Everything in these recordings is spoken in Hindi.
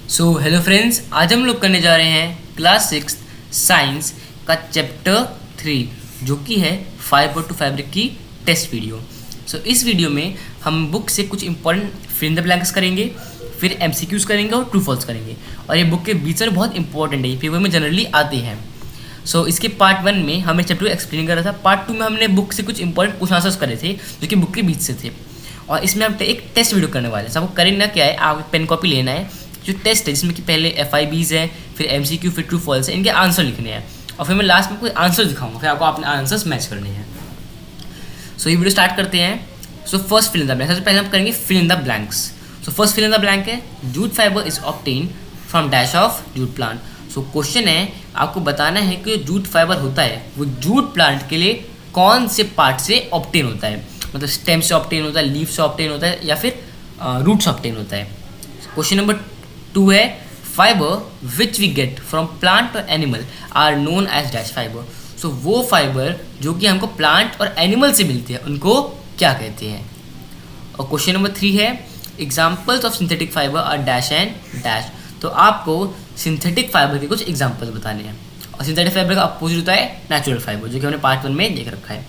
सो हेलो फ्रेंड्स, आज हम लोग करने जा रहे हैं क्लास 6 साइंस का चैप्टर 3 जो कि है फाइबर टू फैब्रिक की टेस्ट वीडियो। इस वीडियो में हम बुक से कुछ important fill in the blanks करेंगे, फिर एमसीक्यूज करेंगे और ट्रू फॉल्स करेंगे। और ये बुक के बीच में बहुत इंपॉर्टेंट है, ये पेपर में जनरली आते हैं। इसके पार्ट 1 में हमें चैप्टर एक्सप्लेन कर रहा था, पार्ट 2 में हमने बुक से कुछ इंपॉर्टेंट क्वेश्चन आंसर्स करे थे जो कि बुक के बीच से थे। और इसमें हम एक टेस्ट वीडियो करने वाले हैं। आपको करना क्या है, आप पेन कॉपी लेना है, जो टेस्ट है जिसमें कि पहले FIBs है, फिर MCQ, फिर ट्रू फॉल्स है, इनके आंसर लिखने हैं और फिर मैं लास्ट में कोई आंसर दिखाऊंगा, फिर आपको अपने आंसर्स मैच करने हैं। ये वीडियो स्टार्ट करते हैं। First fill in the blank, सबसे पहले हम करेंगे fill in the blanks. First fill in the blank है jute fibre is obtained from dash of jute plant. Question है, आपको बताना है कि जूट फाइबर होता है वो जूट प्लांट के लिए कौन से पार्ट से ऑब्टेन होता है, मतलब स्टेम से ऑब्टेन होता है, लीफ से ऑब्टेन होता है या फिर रूट से ऑब्टेन होता है। क्वेश्चन नंबर 2 है fibre which we get from plant और animal are known as dash fibre. वो फाइबर जो कि हमको प्लांट और एनिमल से मिलते हैं उनको क्या कहते हैं। और क्वेश्चन नंबर 3 है examples of synthetic fibre are dash and dash. तो आपको सिंथेटिक फाइबर के कुछ एग्जाम्पल्स बताने हैं। और सिंथेटिक फाइबर का अपोजिट होता है नेचुरल फाइबर, जो कि हमने पार्ट 1 में देख रखा है।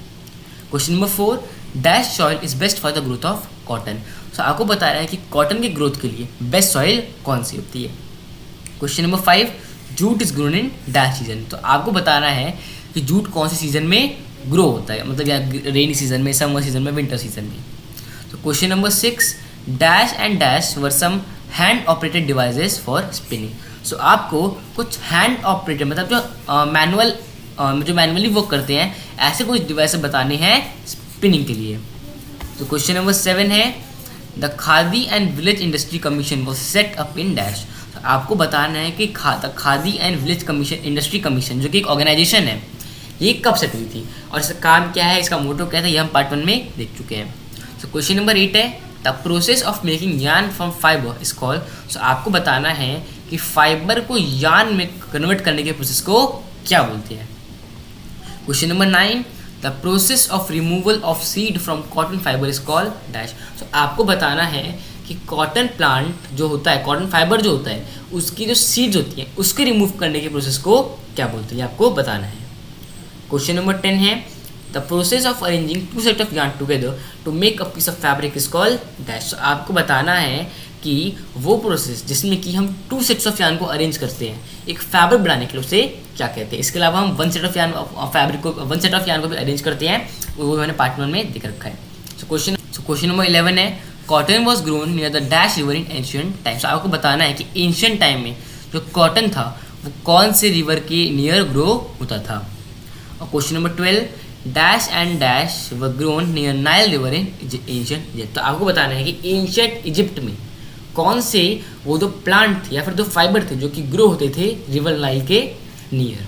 Question number 4 dash soil is best for the growth of cotton. आपको बता रहा है कि कॉटन के ग्रोथ के लिए बेस्ट सॉइल कौन सी होती है। Question number 5 jute is grown in dash season. तो आपको बताना है कि जूट कौन से सीजन में ग्रो होता है, मतलब या रेनी सीजन में, समर सीजन में, विंटर सीजन में। Question number 6 dash and dash are some hand operated devices for spinning. आपको कुछ हैंड ऑपरेटेड मतलब जो मैनुअली वर्क करते हैं ऐसे कुछ डिवाइस बताने हैं स्पिनिंग के लिए। क्वेश्चन नंबर 7 है the khadi and village industry commission was set up in dash. आपको बताना है कि khadi and village commission industry commission जो कि एक ऑर्गेनाइजेशन है, ये कब सेट हुई थी और इसका काम क्या है, इसका मोटो क्या था, ये हम पार्ट 1 में देख चुके हैं। क्वेश्चन नंबर 8 है the process of making yarn from fibre is called. आपको बताना है कि फाइबर को यार्न में कन्वर्ट करने के प्रोसेस को क्या बोलते हैं। Question number 9 the process of removal of seed from cotton fibre is called dash. आपको बताना है कि कॉटन प्लांट जो होता है, कॉटन फाइबर जो होता है, उसकी जो सीड्स होती हैं उसके रिमूव करने के प्रोसेस को क्या बोलते हैं, आपको बताना है। क्वेश्चन नंबर 10 है the process of arranging two set of yarn together to make a piece of fabric is called dash. आपको बताना है कि वो प्रोसेस जिसमें कि हम 2 सेट्स ऑफ yarn को अरेंज करते हैं एक फैब्रिक बनाने के लिए उसे क्या कहते हैं। इसके अलावा हम 1 सेट ऑफ yarn को भी अरेंज करते हैं, वो मैंने पार्ट 1 में दिख रखा है। क्वेश्चन नंबर 11 है cotton was grown near the dash river in ancient times. आपको बताना है कि एंशियंट टाइम में जो कॉटन था वो कौन से रिवर के नियर ग्रो होता था। और question number 12 dash and dash were grown near Nile river in ancient Egypt. तो आपको बताना है कि एंशियंट इजिप्ट में कौन से वो दो प्लांट थे या फिर दो फाइबर थे जो कि ग्रो होते थे रिवर नाइल के near.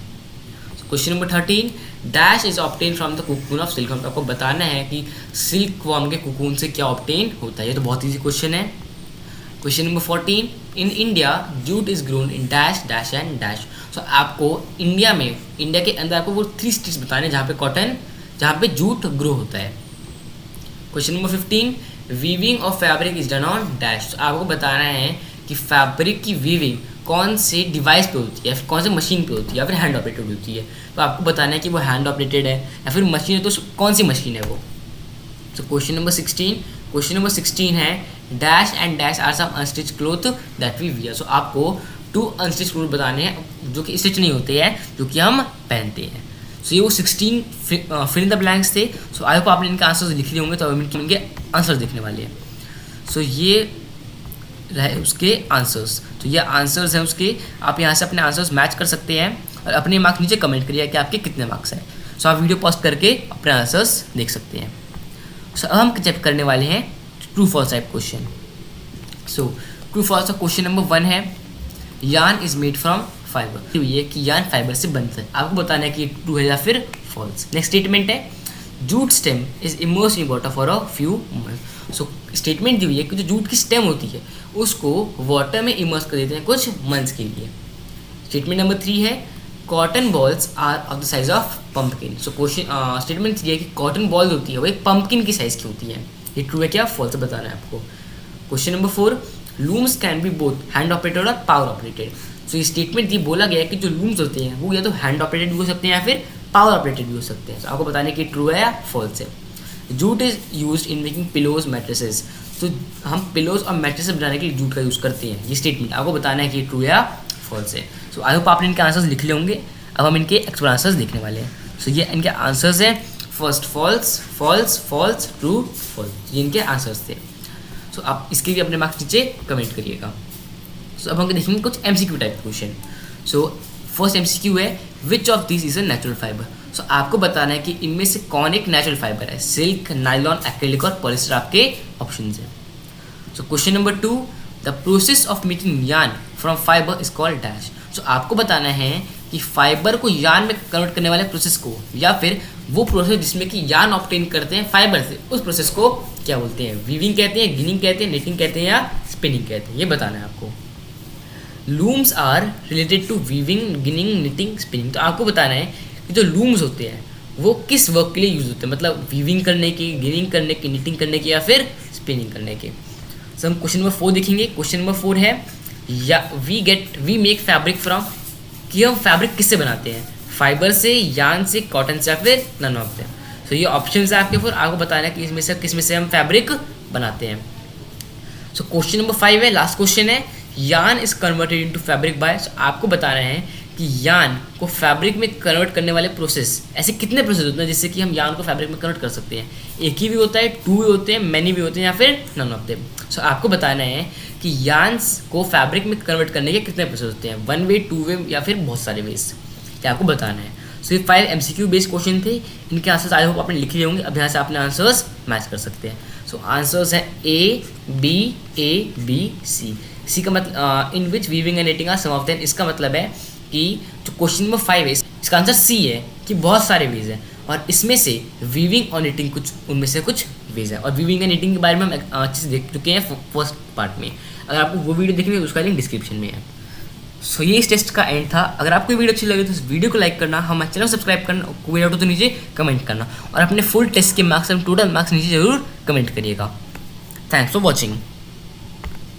Question number 13 dash is obtained from the cocoon of silk. आपको बताना है कि सिल्क वॉर्म के कुकून से क्या ऑब्टेन होता है, ये तो बहुत ईजी क्वेश्चन है। Question number 14 in India jute is grown in dash dash and dash. आपको इंडिया के अंदर आपको वो 3 स्टेट्स बताने जहाँ पे जूट ग्रो होता है। Question number 15 weaving of fabric is done on dash. आपको बताना है कि फैब्रिक की वीविंग कौन से डिवाइस पे होती है या फिर कौन से मशीन पे होती है या फिर हैंड ऑपरेटेड होती है। तो आपको बताना है कि वो हैंड ऑपरेटेड है या फिर मशीन है, तो कौन सी मशीन है वो। क्वेश्चन नंबर 16 है dash and dash are some unstitch cloth that we wear. आपको 2 अनस्टिच क्लोथ बताने हैं जो कि स्टिच नहीं होते हैं, जो कि हम पहनते हैं। ये वो 16 फिल इन द ब्लैंक्स थे। आई होप आपने इनके आंसर्स लिख लिए होंगे, तो इनके आंसर्स देखने वाले हैं। ये रहे उसके आंसर्स। ये आंसर्स हैं उसके, आप यहाँ से अपने आंसर्स मैच कर सकते हैं और अपने मार्क्स नीचे कमेंट करिए कि आपके कितने मार्क्स हैं। आप वीडियो पॉज करके अपने आंसर्स देख सकते हैं। अब हम चेक करने वाले हैं true false type question. True false का क्वेश्चन नंबर 1 है yarn is made from fibre. ये कि यार्न फाइबर से बनता है, आपको बताना है कि ट्रू है या फिर फॉल्स। नेक्स्ट स्टेटमेंट है jute stem is immersed in water for a few months. Statement दी हुई है कि जो जूट की स्टेम होती है उसको वाटर में इमर्स कर देते हैं कुछ मंथ्स के लिए। स्टेटमेंट नंबर 3 है cotton balls are of the size of pumpkin. Question statement 3 है कि कॉटन बॉल होती है वो एक पंपकिन की साइज़ की होती है। ये ट्रू है क्या फॉल्स बताना है आपको। Question number 4 looms can be both hand operated और पावर ऑपरेटेड। सो ये स्टेटमेंट ये बोला गया है कि जो लूम्स होते हैं वो या तो हैंड ऑपरेटेड भी हो सकते हैं या फिर पावर ऑपरेटेड भी हो सकते हैं। तो आपको बताने की ट्रू है या फॉल्स है। Jute is use in making pillows mattresses. तो हम पिलोज और मैट्रेसेस बनाने के लिए जूट का यूज़ करते हैं। ये स्टेटमेंट आपको बताना है कि ट्रू है या फॉल्स है। सो आई होप आपने इनके आंसर्स लिख लिए होंगे। अब हम इनके एक्चुअल आंसर्स देखने वाले हैं। सो ये इनके आंसर्स हैं। First false, false, false, true, false, ये इनके आंसर्स थे। सो आप इसके भी अपने मार्क्स नीचे कमेंट करिएगा। सो अब हम देखेंगे कुछ MCQ type question. So first MCQ है which of this is a natural fibre. So आपको बताना है कि इनमें से कौन एक नेचुरल फाइबर है। सिल्क, नायलॉन, एक्रेलिक और पॉलिस्टर आपके ऑप्शन हैं। So question number 2, the process of making yarn from fibre is called dash. So आपको बताना है कि फाइबर को यार्न में कन्वर्ट करने वाले प्रोसेस को या फिर वो प्रोसेस जिसमें कि यार्न ऑब्टेन करते हैं फाइबर से, उस प्रोसेस को क्या बोलते हैं। वीविंग कहते हैं, गिनिंग कहते हैं, निटिंग कहते हैं या स्पिनिंग कहते हैं, ये बताना है आपको। Looms are related to weaving, ginning, knitting, spinning. तो आपको बताना है कि जो लूम्स होते हैं वो किस वर्क के लिए यूज़ होते हैं, मतलब वीविंग करने की, गिनिंग करने की, निटिंग करने की या फिर स्पिनिंग करने के। सो हम क्वेश्चन नंबर 4 देखेंगे। क्वेश्चन नंबर 4 है या वी मेक फैब्रिक फ्रॉम, कि हम फैब्रिक किससे बनाते हैं, फाइबर से, यार्न से, कॉटन से या फिर नन ऑफ देम। सो ये ऑप्शन है आपके ऊपर, आपको बताना है कि इसमें से किस में से हम फैब्रिक बनाते हैं। सो क्वेश्चन नंबर 5 है, लास्ट क्वेश्चन है yarn is converted into fabric by. आपको बता रहे हैं कि यार्न को फैब्रिक में कन्वर्ट करने वाले प्रोसेस, ऐसे कितने प्रोसेस होते हैं जिससे कि हम यार्न को फैब्रिक में कन्वर्ट कर सकते हैं। एक ही भी होता है, 2 भी होते हैं, मैनी भी होते हैं या फिर नन ऑफ देम। सो आपको बताना है कि यार्न्स को फैब्रिक में कन्वर्ट करने के कितने प्रोसेस होते हैं, 1 वे, 2 वे या फिर बहुत सारे वेज, क्या आपको बताना है। सो ये 5 MCQ बेस्ड क्वेश्चन थे। इनके आंसर्स आई होप आपने लिख लिए होंगे। अब यहाँ से आपने आंसर्स मैच कर सकते हैं। सो आंसर्स हैं A, B, का मतलब in which weaving and knitting are some of them. इसका मतलब है कि जो क्वेश्चन नंबर 5 है इसका आंसर C है कि बहुत सारे वेज हैं और इसमें से वीविंग और निटिंग कुछ उनमें से कुछ वेज है। और वीविंग एंड निटिंग के बारे में हम अच्छे से देख चुके हैं फर्स्ट पार्ट में। अगर आपको वो वीडियो देखनी है उसका लिंक डिस्क्रिप्शन में है। सो ये इस टेस्ट का एंड था। अगर आपको वीडियो अच्छी लगे तो इस वीडियो को लाइक करना, हमारे चैनल को सब्सक्राइब करना, कोई डाउट हो तो नीचे कमेंट करना और अपने फुल टेस्ट के मार्क्स एंड टोटल मार्क्स नीचे जरूर कमेंट करिएगा। Thanks for watching.